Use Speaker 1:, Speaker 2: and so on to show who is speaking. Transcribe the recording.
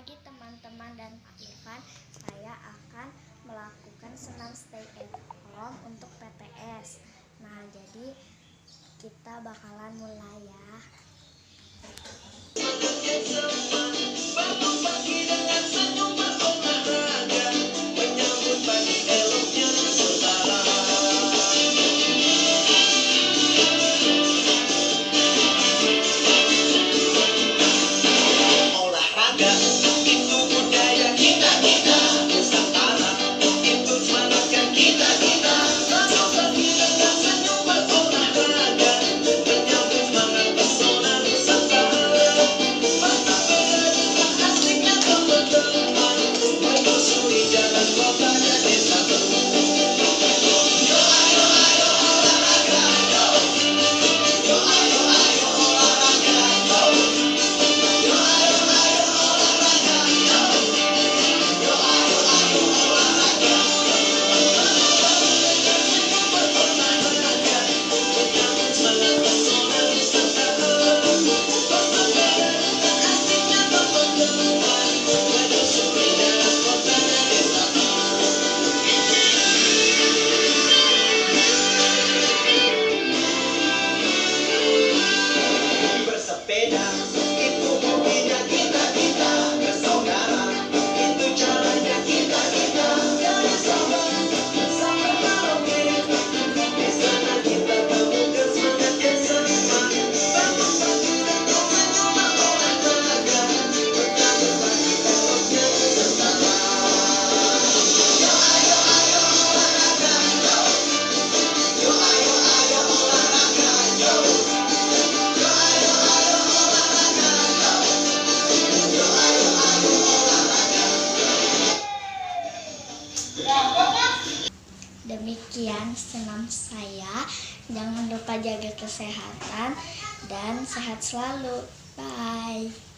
Speaker 1: pagi teman-teman dan Pak Irfan, saya akan melakukan senam stay at home untuk PTS. Nah, jadi kita bakalan mulai ya. Demikian senam saya. Jangan lupa jaga kesehatan dan sehat selalu. Bye.